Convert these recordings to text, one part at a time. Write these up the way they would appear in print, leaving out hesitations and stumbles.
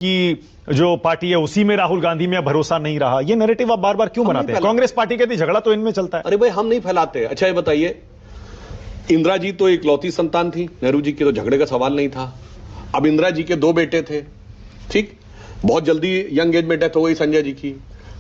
कि जो पार्टी है उसी में राहुल गांधी में भरोसा नहीं रहा। ये नैरेटिव आप बार बार क्यों बनाते हैं? कांग्रेस पार्टी कहती झगड़ा तो इनमें चलता है। अरे भाई हम नहीं फैलाते। अच्छा ये बताइए, इंदिरा जी तो इकलौती संतान थी, नेहरू जी की तो झगड़े का सवाल नहीं था। अब इंदिरा जी के 2 बेटे थे, ठीक, बहुत जल्दी यंग एज में डेथ हो गई संजय जी की।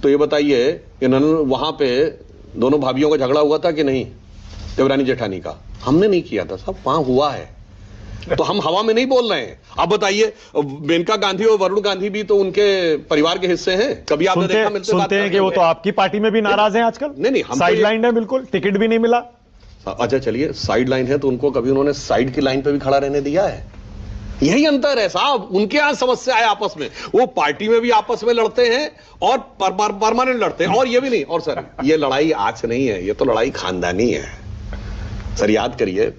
तो ये बताइए कि वहां पे दोनों भाभीियों का झगड़ा हुआ था कि नहीं, देवरानी जेठानी का? हमने नहीं किया था साहब, वहां हुआ है। तो हम हवा में नहीं बोल रहे हैं। अब बताइए, मेनका गांधी और वरुण गांधी भी तो उनके परिवार के हिस्से हैं। कभी आपने देखा मिलते सुनते हैं कि वो तो आपकी पार्टी में भी नाराज हैं आजकल। नहीं, हम साइड लाइन है, बिल्कुल टिकट भी नहीं मिला। अच्छा चलिए, साइड लाइन है तो उनको कभी उन्होंने साइड की लाइन पे भी खड़ा रहने दिया है? यही अंतर है साहब। उनके यहां समस्या है आपस में, वो पार्टी में भी आपस में लड़ते हैं और परमानेंट लड़ते हैं। और ये भी नहीं, और सर ये लड़ाई आज से नहीं है, ये तो लड़ाई खानदानी है। सर याद करिए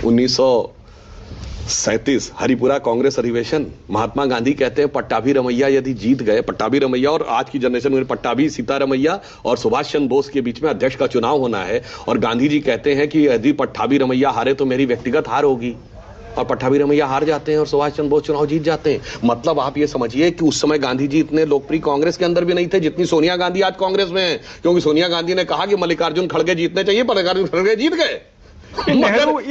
1937 हरिपुरा कांग्रेस अधिवेशन, महात्मा गांधी कहते हैं पट्टाभी रमैया यदि जीत गए, पट्टाभी रमैया और आज की जनरेशन में पट्टाभी सीतारमैया और सुभाष चंद्र बोस के बीच में अध्यक्ष का चुनाव होना है, और गांधी जी कहते हैं कि यदि पट्टाभी रमैया हारे तो मेरी व्यक्तिगत हार होगी, और पट्टाभी रमैया हार जाते हैं और सुभाष चंद्र बोस चुनाव जीत जाते हैं। मतलब आप ये समझिए कि उस समय गांधी जी इतने लोकप्रिय कांग्रेस के अंदर भी नहीं थे जितनी सोनिया गांधी आज कांग्रेस में है, क्योंकि सोनिया गांधी ने कहा कि मल्लिकार्जुन खड़गे जीतने चाहिए, मल्लिकार्जुन खड़गे जीत गए। ये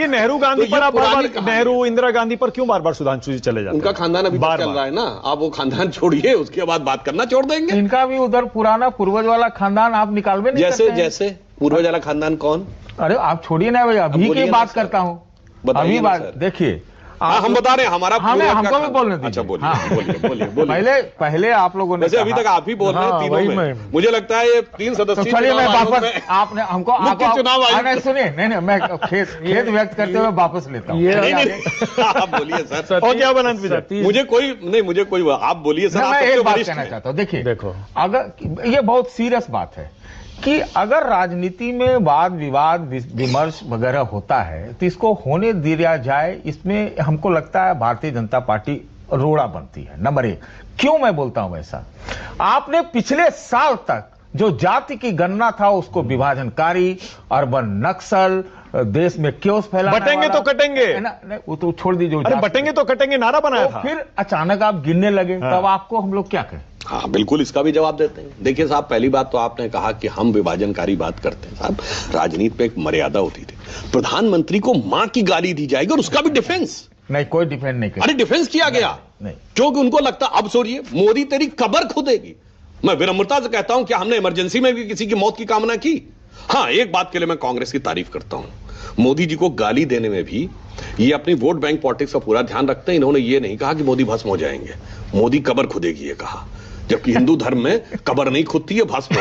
नेहरू गांधी पर आप बार-बार, नेहरू इंदिरा गांधी पर क्यों बार-बार सुधांशु जी चले जाते हैं? उनका खानदान अभी तक चल रहा है ना, आप वो खानदान छोड़िए, उसके बाद बात करना छोड़ देंगे। इनका भी उधर पुराना पूर्वज वाला खानदान आप निकालवे नहीं जैसे जैसे पूर्वज वाला खानदान कौन? अरे आप छोड़िए ना भैया, अभी की बात करता हूँ, अभी बात देखिए। हम बता रहे हैं हमारा, हमको भी बोलने दीजिए। अच्छा बोलिए। पहले आप लोगों ने, वैसे अभी तक आप ही बोल रहे हैं तीनों में। मुझे लगता है ये 3 सदस्यीय चलिए मैं वापस, आपने हमको चुनाव आयोग सुनिए, नहीं मैं खेद व्यक्त करते हुए वापस लेता हूँ। आप बोलिए सर। और क्या बना? मुझे कोई आप बोलिए सर। मैं एक बात कहना चाहता हूँ, देखिए देखो, अगर ये बहुत सीरियस बात है कि अगर राजनीति में वाद विवाद विमर्श वगैरह होता है तो इसको होने दिया जाए, इसमें हमको लगता है भारतीय जनता पार्टी रोड़ा बनती है। नंबर 1, क्यों मैं बोलता हूं ऐसा? आपने पिछले साल तक जो जाति की गणना था उसको विभाजनकारी, अर्बन नक्सल, देश में क्योस फैलाने बटेंगे तो कटेंगे ना, वो तो छोड़ दीजिए। अरे बटेंगे तो कटेंगे नारा बनाया था, फिर अचानक आप गिनने लगे, तब आपको हम लोग क्या कहें? हाँ बिल्कुल, इसका भी जवाब देते हैं। देखिए साहब, पहली बात तो आपने कहा कि हम विभाजनकारी बात करते हैं। साहब राजनीति पे एक मर्यादा होती थी। प्रधानमंत्री को मां की गाली दी जाएगी और उसका भी डिफेंस नहीं, कोई डिफेंस नहीं किया। अरे डिफेंस किया गया नहीं, क्योंकि उनको लगता, अब सोचिए, मोदी तेरी कब्र खुदेगी। मैं विनम्रता से कहता हूं, क्या हमने इमरजेंसी में भी किसी की मौत की कामना की? हाँ, एक बात के लिए मैं कांग्रेस की तारीफ करता हूं, मोदी जी को गाली देने में भी ये अपनी वोट बैंक पॉलिटिक्स का पूरा ध्यान रखते हैं। इन्होंने ये नहीं कहा कि मोदी भस्म हो जाएंगे, मोदी कब्र खुदेगी ये कहा, जबकि हिंदू धर्म में कब्र नहीं खुदती है, भस्म।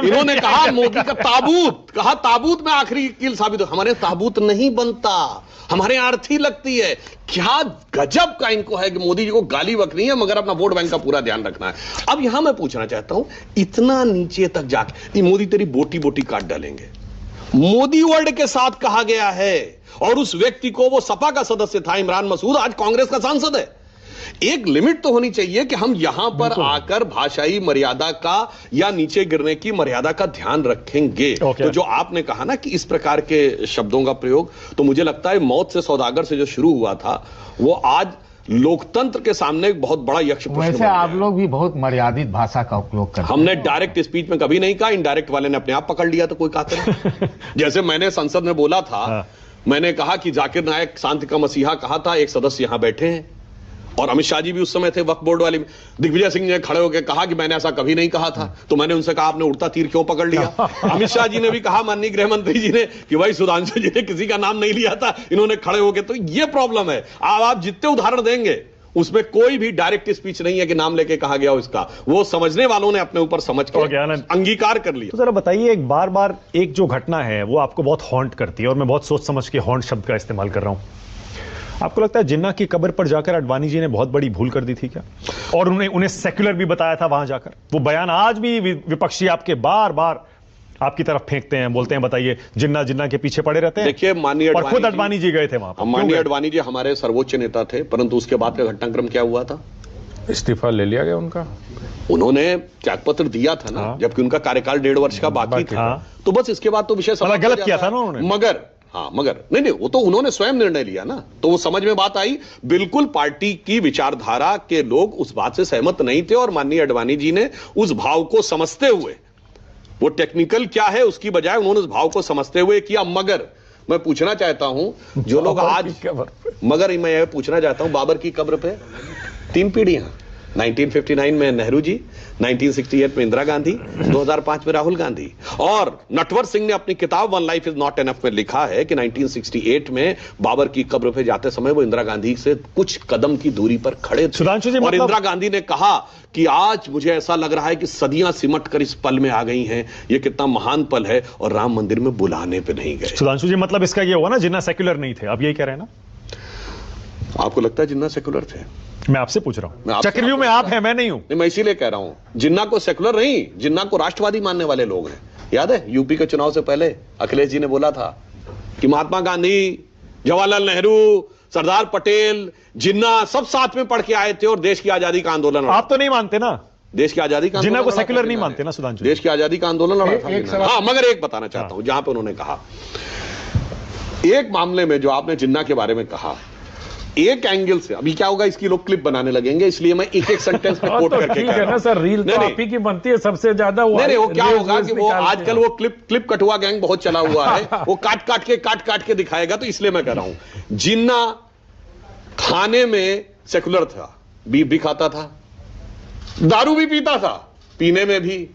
इन्होंने कहा मोदी का ताबूत, कहा ताबूत में आखिरी कील साबित हो। हमारे ताबूत नहीं बनता, हमारे अर्थी लगती है। क्या गजब का इनको है कि मोदी जी को गाली बकनी है मगर अपना वोट बैंक का पूरा ध्यान रखना है। अब यहां मैं पूछना चाहता हूं, इतना नीचे तक जाके मोदी तेरी बोटी बोटी काट डालेंगे। मोदी वर्ल्ड के साथ कहा गया है, और उस व्यक्ति को, वो सपा का सदस्य था इमरान मसूद, आज कांग्रेस का सांसद है। एक लिमिट तो होनी चाहिए कि हम यहां पर आकर भाषाई मर्यादा का या नीचे गिरने की मर्यादा का ध्यान रखेंगे। तो जो आपने कहा ना कि इस प्रकार के शब्दों का प्रयोग, तो मुझे लगता है मौत से सौदागर से जो शुरू हुआ था वो आज लोकतंत्र के सामने एक बहुत बड़ा यक्ष प्रश्न। वैसे आप लोग भी बहुत मर्यादित भाषा का उपयोग करते हैं। हमने डायरेक्ट स्पीच में कभी नहीं कहा, इनडायरेक्ट वाले ने अपने आप पकड़ लिया तो कोई का करे। जैसे मैंने संसद में बोला था, मैंने कहा कि जाकिर नायक शांति का मसीहा कहा था, एक सदस्य यहां बैठे हैं, और अमित शाह जी भी उस समय थे वक्फ बोर्ड वाले। दिग्विजय सिंह ने खड़े होकर कहा कि मैंने ऐसा कभी नहीं कहा था, तो मैंने उनसे कहा आपने उड़ता तीर क्यों पकड़ लिया? अमित शाह जी ने भी कहा, माननीय गृह मंत्री जी ने, कि भाई सुधांशु जी ने किसी का नाम नहीं लिया था, इन्होंने खड़े होकर। तो ये प्रॉब्लम है। आप जितने उदाहरण देंगे उसमें कोई भी डायरेक्ट स्पीच नहीं है कि नाम लेके कहा गया उसका, वो समझने वालों ने अपने ऊपर समझ के अंगीकार कर लिया। तो जरा बताइए, एक बार बार एक जो घटना है वो आपको बहुत हॉन्ट करती है, और मैं बहुत सोच समझ के हॉन्ट शब्द का इस्तेमाल कर रहा हूं। आपको लगता है जिन्ना की कब्र पर जाकर अडवाणी जी ने बहुत बड़ी भूल कर दी थी क्या? और उन्हें सेक्युलर भी बताया था वहां जाकर। वो बयान आज भी विपक्षी आपके बार बार आपकी तरफ फेंकते हैं, बोलते हैं बताइए जिन्ना के पीछे पड़े रहते हैं। देखिए माननीय और खुद अडवाणी जी गए थे वहां पर। माननीय अडवाणी जी हमारे सर्वोच्च नेता थे, परंतु उसके बाद का घटनाक्रम क्या हुआ था? इस्तीफा ले लिया गया उनका। उन्होंने त्यागपत्र दिया था ना, जबकि उनका कार्यकाल 1.5 वर्ष का बाकी था। तो बस इसके बाद तो विषय गलत किया था ना उन्होंने। मगर हाँ, मगर नहीं वो तो उन्होंने स्वयं निर्णय लिया ना, तो वो समझ में बात आई। बिल्कुल पार्टी की विचारधारा के लोग उस बात से सहमत नहीं थे और माननीय आडवाणी जी ने उस भाव को समझते हुए, वो टेक्निकल क्या है उसकी बजाय उन्होंने उस भाव को समझते हुए किया। मगर मैं पूछना चाहता हूं जो लोग आज, मगर मैं यह पूछना चाहता हूं, बाबर की कब्र पे 3 पीढ़ियां, 1959 में नेहरू जी, 1968 में इंदिरा गांधी, 2005 में राहुल गांधी। और नटवर सिंह ने अपनी किताब one life is not enough में लिखा है कि 1968 में बाबर की कब्र पे जाते समय वो इंदिरा गांधी से कुछ कदम की दूरी पर खड़े थे और इंदिरा गांधी ने कहा कि आज मुझे ऐसा लग रहा है कि सदियां सिमट कर इस पल में आ गई हैं, ये कितना महान पल है, और राम मंदिर में बुलाने पे नहीं गए। सुधांशु जी, मतलब इसका ये हुआ ना जिन्ना सेक्युलर नहीं थे, आप यही कह रहे हैं ना? आपको लगता है जिन्ना सेक्युलर थे? मैं आपसे पूछ रहा हूं, चक्रव्यूह में आप हैं, मैं नहीं हूं। नहीं, मैं इसीलिए कह रहा हूं जिन्ना को सेक्युलर नहीं, जिन्ना को राष्ट्रवादी मानने वाले लोग हैं। याद है यूपी के चुनाव से पहले अखिलेश जी ने बोला था कि महात्मा गांधी, जवाहरलाल नेहरू, सरदार पटेल, जिन्ना सब साथ में पढ़ के आए थे और देश की आजादी का आंदोलन। आप तो नहीं मानते ना देश की आजादी का, जिन्ना को सेक्युलर नहीं मानते ना सुधांशु? देश की आजादी का आंदोलन लड़ा था। हाँ, मगर एक बताना चाहता हूं, जहां पे उन्होंने कहा एक मामले में जो आपने जिन्ना के बारे में कहा, एक एंगल से, अभी क्या होगा इसकी लोग क्लिप बनाने लगेंगे, इसलिए मैं एक एक सेंटेंस में कोट करके ठीक है ना सर, रील तो आप ही की बनती है सबसे ज्यादा। नहीं, वो क्या होगा कि वो आजकल वो क्लिप कटुआ गैंग बहुत चला हुआ है, वो काट काट के दिखाएगा, तो इसलिए मैं कह रहा हूं जिन्ना खाने में सेकुलर था, बीफ भी खाता था, दारू भी पीता था, पीने में भी,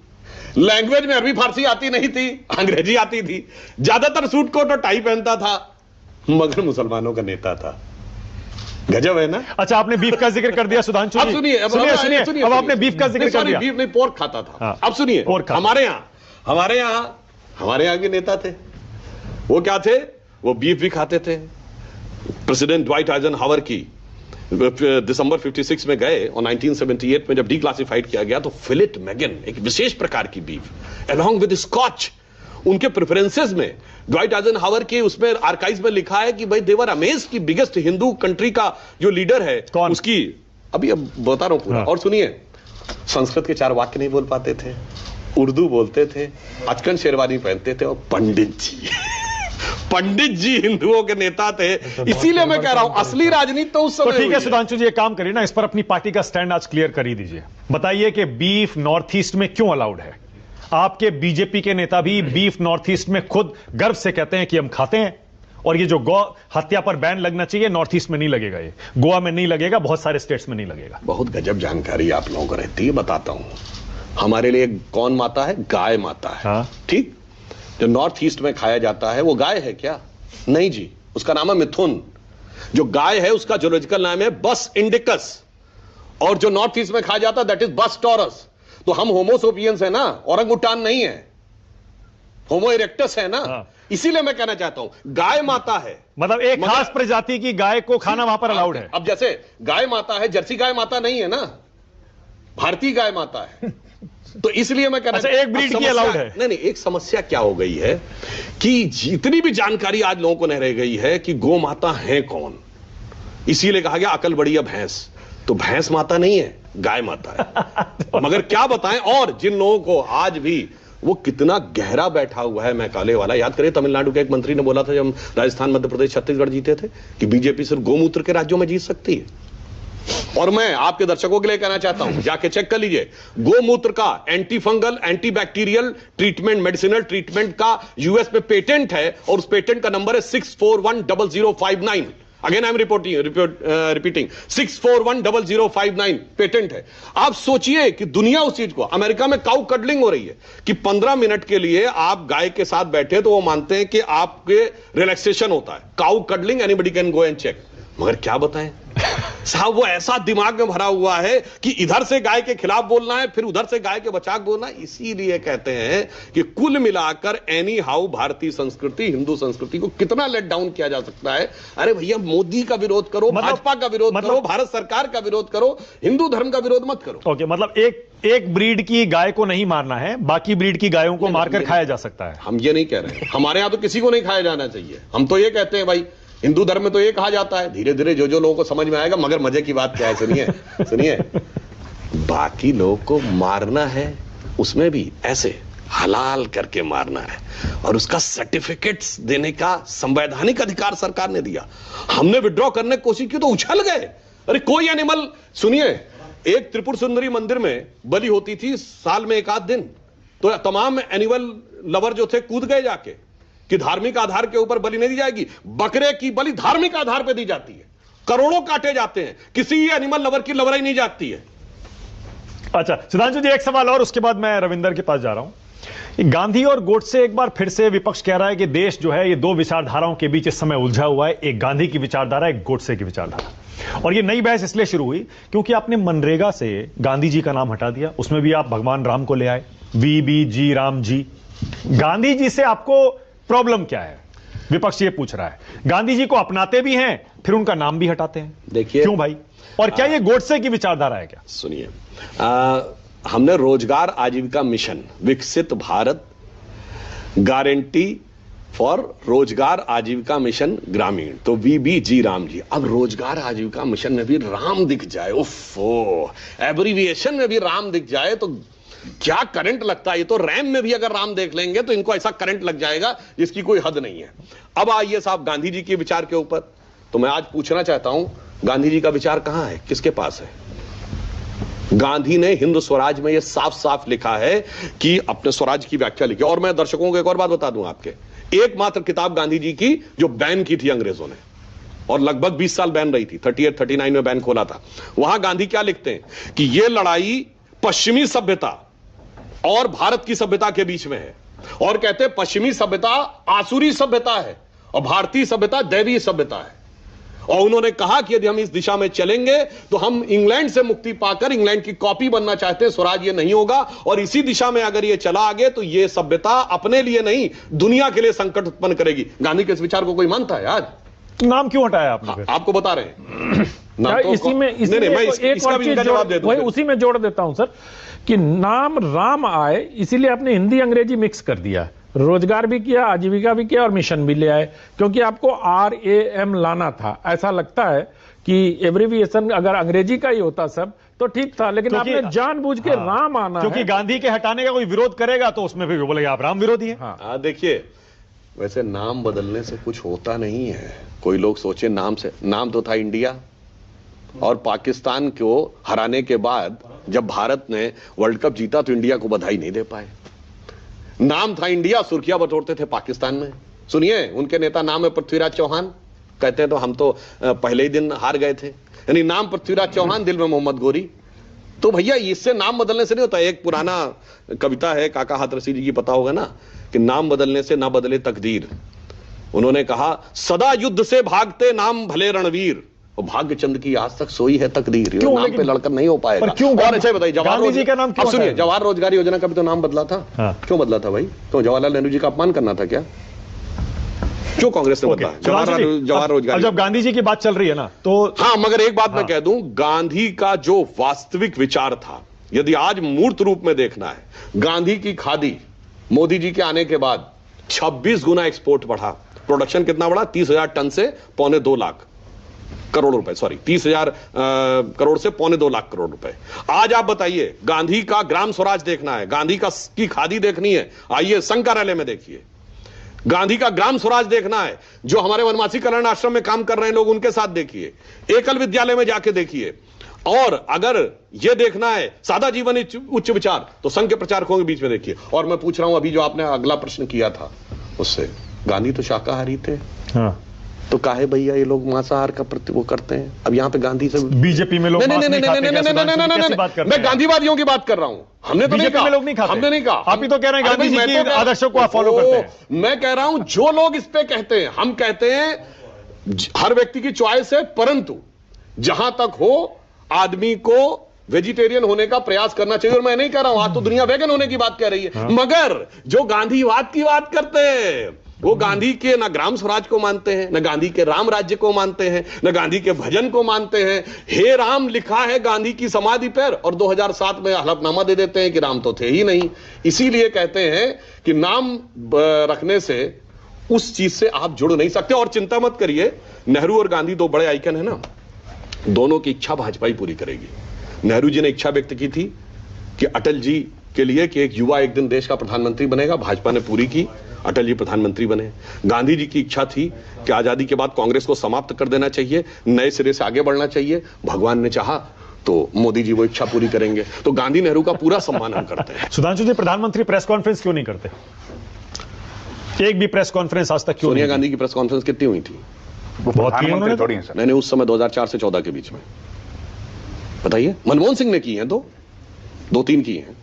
लैंग्वेज में अरबी फारसी आती नहीं थी, अंग्रेजी आती थी, ज्यादातर सूट कोट और टाई पहनता था, मगर मुसलमानों का नेता था। गजब है ना? अच्छा, आपने बीफ का जिक्र कर दिया सुधांशु जी। सुनिए, अब आपने बीफ का जिक्र कर दिया। बीफ नहीं, पोर्क खाता था। हाँ, अब सुनिए, हमारे यहाँ भी नेता थे, वो क्या थे? वो बीफ भी खाते थे। प्रेसिडेंट ड्वाइट आइजनहावर की दिसंबर 56 में गए और 1978 में जब डिक्लासिफाइड किया गया तो फिलेट मैगन, एक विशेष प्रकार की बीफ, अलॉन्ग विद स्कॉच, उनके प्रेफरेंसेस में ड्वाइट आइजनहावर के उसमें आर्काइव्स में लिखा है कि भाई दे वर अमेज्ड कि बिगेस्ट हिंदू कंट्री का जो लीडर है कौन? उसकी, अभी अब बता रहा हूं पूरा। हाँ। और सुनिए, संस्कृत के 4 वाक्य नहीं बोल पाते थे, उर्दू बोलते थे, अचकन शेरवानी पहनते थे, और पंडित जी हिंदुओं के नेता थे। इसीलिए मैं कह रहा हूं असली राजनीति तो उस समय। तो ठीक है सुधांशु जी, एक काम करिए ना, इस पर अपनी पार्टी का स्टैंड आज क्लियर कर ही दीजिए। बताइए कि बीफ नॉर्थ ईस्ट में क्यों अलाउड है? आपके बीजेपी के नेता भी बीफ नॉर्थ ईस्ट में खुद गर्व से कहते हैं कि हम खाते हैं, और ये जो गौ हत्या पर बैन लगना चाहिए, नॉर्थ ईस्ट में नहीं लगेगा, ये गोवा में नहीं लगेगा, बहुत सारे स्टेट्स में नहीं लगेगा। बहुत गजब जानकारी आप लोगों को रहती है, बताता हूं। हमारे लिए कौन माता है? गाय माता है। हाँ। ठीक, जो नॉर्थ ईस्ट में खाया जाता है वो गाय है क्या? नहीं जी, उसका नाम है मिथुन। जो गाय है उसका जूलॉजिकल नाम है बस इंडिकस, और जो नॉर्थ ईस्ट में खाया जाता है दैट इज बस टॉरस। तो हम होमोसोपियंस है ना, औरंगुटान नहीं है, होमो इरेक्टस है ना। हाँ। इसीलिए मैं कहना चाहता हूं गाय माता है, मतलब एक खास प्रजाति की गाय को खाना वहां पर अलाउड है। अब जैसे गाय माता है, जर्सी गाय माता नहीं है ना, भारतीय गाय माता है। तो इसलिए मैं कहना, अच्छा, एक ब्रीड की अलाउड है? नहीं, एक समस्या क्या हो गई है कि जितनी भी जानकारी आज लोगों को नहीं रह गई है कि गौ माता है कौन। इसीलिए कहा गया अकल बढ़िया भैंस, तो भैंस माता नहीं है, गाय माता है। मगर क्या बताएं, और जिन लोगों को आज भी वो कितना गहरा बैठा हुआ है मैकाले वाला। याद करिए तमिलनाडु के एक मंत्री ने बोला था जब हम राजस्थान, मध्य प्रदेश, छत्तीसगढ़ जीते थे कि बीजेपी सिर्फ गोमूत्र के राज्यों में जीत सकती है। और मैं आपके दर्शकों के लिए कहना चाहता हूं, जाके चेक कर लीजिए, गोमूत्र का anti fungal, anti bacterial treatment, medicinal treatment का यूएस में पेटेंट है, और उस पेटेंट का नंबर है 6410059। Again I am repeating 6410059 patent है। आप सोचिए कि दुनिया उस चीज को, अमेरिका में काउ कडलिंग हो रही है कि 15 मिनट के लिए आप गाय के साथ बैठे तो वो मानते हैं कि आपके रिलैक्सेशन होता है। Cow cuddling, anybody can go and check. मगर क्या बताएं साहब, वो ऐसा दिमाग में भरा हुआ है कि इधर से गाय के खिलाफ बोलना है, फिर उधर से गाय के बचाव बोलना है। इसीलिए कहते हैं कि कुल मिलाकर एनी हाउ भारतीय संस्कृति, हिंदू संस्कृति को कितना लेट डाउन किया जा सकता है। अरे भैया, मोदी का विरोध करो, भाजपा का विरोध करो, भारत सरकार का विरोध करो, हिंदू धर्म का विरोध मत करो। ओके, मतलब एक ब्रीड की गाय को नहीं मारना है, बाकी ब्रीड की गायों को मारकर खाया जा सकता है। हम ये नहीं कह रहे हैं, हमारे यहां तो किसी को नहीं खाया जाना चाहिए। हम तो ये कहते हैं भाई, हिंदू धर्म में तो ये कहा जाता है, धीरे धीरे जो लोगों को समझ में आएगा। मगर मजे की बात क्या है, सुनिए, बाकी लोगों को मारना है, उसमें भी ऐसे हलाल करके मारना है, और उसका सर्टिफिकेट्स देने का संवैधानिक अधिकार सरकार ने दिया। हमने विड्रॉ करने की कोशिश की तो उछल गए। अरे कोई एनिमल, सुनिए, एक त्रिपुर सुंदरी मंदिर में बलि होती थी साल में एक आध दिन, तो तमाम एनिमल लवर जो थे कूद गए जाके कि धार्मिक आधार के ऊपर बलि नहीं दी जाएगी। बकरे की बलि धार्मिक आधार पर दी जाती है, करोड़ों काटे जाते हैं, किसी एनिमल लवर की लवराई नहीं जाती है। अच्छा सुधांशु जी, एक सवाल और, उसके बाद मैं रविंदर के पास जा रहा हूं। गांधी और गोडसे, एक बार फिर से विपक्ष कह रहा है कि देश जो है ये दो विचारधाराओं के बीच इस समय उलझा हुआ है, एक गांधी की विचारधारा, एक गोडसे की विचारधारा। और ये नई बहस इसलिए शुरू हुई क्योंकि आपने मनरेगा से गांधी जी का नाम हटा दिया, उसमें भी आप भगवान राम को ले आए, VBG राम जी। गांधी जी से आपको प्रॉब्लम क्या है? विपक्ष ये पूछ रहा है। गांधी जी को अपनाते भी हैं, फिर उनका नाम भी हटाते हैं, देखिए क्यों भाई? और क्या ये गोडसे की विचारधारा है क्या? सुनिए, हमने रोजगार आजीविका मिशन, विकसित भारत गारंटी फॉर रोजगार आजीविका मिशन ग्रामीण, तो VBG राम जी। अब रोजगार आजीविका मिशन में भी राम दिख जाए, उफ़ो, एब्रीविएशन में भी राम दिख जाए तो क्या करंट लगता है। ये तो रैम में भी अगर राम देख लेंगे तो इनको ऐसा करंट लग जाएगा जिसकी कोई हद नहीं है। अब आइए साहब गांधी जी के विचार के ऊपर, तो मैं आज पूछना चाहता हूं, गांधी जी का विचार कहां है, किसके पास है? गांधी ने हिंद स्वराज में यह साफ साफ लिखा है कि अपने स्वराज की व्याख्या लिखी। और मैं दर्शकों को एक और बात बता दूं, आपके एकमात्र किताब गांधी जी की जो बैन की थी अंग्रेजों ने, और लगभग 20 साल बैन रही थी, 38-39 में बैन खोला था। वहां गांधी क्या लिखते हैं कि यह लड़ाई पश्चिमी सभ्यता और भारत की सभ्यता के बीच में है, और कहते हैं पश्चिमी सभ्यता आसुरी सभ्यता है और भारतीय सभ्यता दैवीय सभ्यता है। और उन्होंने कहा कि यदि हम इस दिशा में चलेंगे तो हम इंग्लैंड से मुक्ति पाकर इंग्लैंड की कॉपी बनना चाहते हैं, स्वराज ये नहीं होगा, और इसी दिशा में अगर ये चला आगे तो ये सभ्यता अपने लिए नहीं दुनिया के लिए संकट उत्पन्न करेगी। गांधी के इस विचार को कोई मानता है आज? नाम क्यों हटाया आपने? आपको बता रहे हैं तो उसी में जोड़ देता हूं सर कि नाम राम आए, इसीलिए आपने हिंदी अंग्रेजी मिक्स कर दिया, रोजगार भी किया, आजीविका भी किया और मिशन भी ले आए, क्योंकि आपको RAM लाना था। ऐसा लगता है कि एब्रिविएशन अगर अंग्रेजी का ही होता सब तो ठीक था, लेकिन आपने जानबूझ के राम आना, क्योंकि गांधी के हटाने का कोई विरोध करेगा तो उसमें भी बोलेगा आप राम विरोधी हैं। हाँ देखिए, वैसे नाम बदलने से कुछ होता नहीं है। कोई लोग सोचे नाम से, नाम तो था इंडिया, और पाकिस्तान को हराने के बाद जब भारत ने वर्ल्ड कप जीता तो इंडिया को बधाई नहीं दे पाए। नाम था इंडिया, सुर्खियां बटोरते थे पाकिस्तान में। सुनिए, उनके नेता नाम है पृथ्वीराज चौहान, कहते हैं तो हम तो पहले ही दिन हार गए थे, यानी नाम पृथ्वीराज चौहान, दिल में मोहम्मद गोरी। तो भैया इससे नाम बदलने से नहीं होता। एक पुराना कविता है काका हाथरसी जी की, पता होगा ना, कि नाम बदलने से ना बदले तकदीर। उन्होंने कहा सदा युद्ध से भागते नाम भले रणवीर, और भाग्य चंद की आज तक सोई है तकदीर, नाम पे लड़कर नहीं हो पाएगा। और अच्छा बताइए, जवाहर जी का नाम क्यों? सुनिए, जवाहर रोजगार योजना का भी तो नाम बदला था। क्यों बदला था भाई? तो जवाहरलाल नेहरू जी का अपमान करना था क्या? क्यों कांग्रेस ने बदला जवाहर रोजगार? जब गांधी जी की बात चल रही है ना, तो हाँ, मगर एक बात मैं कह दूं, गांधी का जो वास्तविक विचार था, यदि आज मूर्त रूप में देखना है, गांधी की खादी मोदी जी के आने के बाद 26 गुना एक्सपोर्ट बढ़ा। प्रोडक्शन कितना बढ़ा? 30,000 टन से 2.25 लाख करोड़ रुपए, सॉरी 30,000 करोड़ से 2.25 लाख करोड़ रुपए। आज आप बताइए, गांधी का ग्राम स्वराज देखना है, गांधी की खादी देखनी है, आइए संघ कार्यालय में देखिए। गांधी का ग्राम स्वराज देखना है, जो हमारे वनवासी कल्याण आश्रम में काम कर रहे हैं लोग, उनके साथ देखिए, एकल विद्यालय में जाके देखिए। और अगर यह देखना है सादा जीवन उच्च विचार, तो संघ के प्रचारकों के बीच में देखिए। और मैं पूछ रहा हूं, अभी जो आपने अगला प्रश्न किया था उससे, गांधी तो शाकाहारी थे, हाँ, तो काहे भैया ये लोग मांसाहार का वो करते हैं? अब यहाँ पे गांधी से बीजेपी में लोग मैं गांधीवादियों की बात कर रहा हूं। हमने तो नहीं कहा, लोग नहीं खाते। हमने नहीं कहा। आप ही तो कह रहे हैं गांधी जी के आदर्शों को आप फॉलो करते हैं। मैं कह रहा हूं जो लोग इस पे कहते हैं, हम कहते हैं हर व्यक्ति की चॉइस है, परंतु जहां तक हो आदमी को वेजिटेरियन होने का प्रयास करना चाहिए। और मैं नहीं कह रहा हूं, आज तो दुनिया वेगन होने की बात कह रही है, मगर जो गांधीवाद की बात करते हैं वो गांधी के ना ग्राम स्वराज को मानते हैं, न गांधी के राम राज्य को मानते हैं, न गांधी के भजन को मानते हैं। हे राम लिखा है गांधी की समाधि पर, और 2007 में हलफनामा दे देते हैं कि राम तो थे ही नहीं। इसीलिए कहते हैं कि नाम रखने से उस चीज से आप जुड़ नहीं सकते। और चिंता मत करिए, नेहरू और गांधी दो बड़े आइकन है ना, दोनों की इच्छा भाजपा ही पूरी करेगी। नेहरू जी ने इच्छा व्यक्त की थी कि अटल जी के लिए कि एक युवा एक दिन देश का प्रधानमंत्री बनेगा। भाजपा ने पूरी की, अटल जी प्रधानमंत्री बने। गांधी जी की इच्छा थी कि आजादी के बाद कांग्रेस को समाप्त कर देना चाहिए, नए सिरे से आगे बढ़ना चाहिए। भगवान ने चाहा तो मोदी जी वो इच्छा पूरी करेंगे। तो गांधी नेहरू का पूरा सम्मान हम करते हैं। सुधांशु जी, प्रधानमंत्री प्रेस कॉन्फ्रेंस क्यों नहीं करते? एक भी प्रेस कॉन्फ्रेंस आज तक क्यों सोनिया नहीं गांधी की प्रेस कॉन्फ्रेंस कितनी हुई थी? वो बहुत प्रधानमंत्री थी थोड़ी है सर। मैंने उस समय 2004 से 14 के बीच में, बताइए। मनमोहन सिंह ने की हैं, दो तीन की हैं।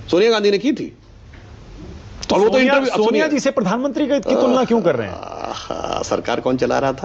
सोनिया गांधी ने की थी। और वो तो इंटरव्यू सोनिया जी से प्रधानमंत्री की तुलना क्यों कर रहे हैं? सरकार कौन चला रहा था?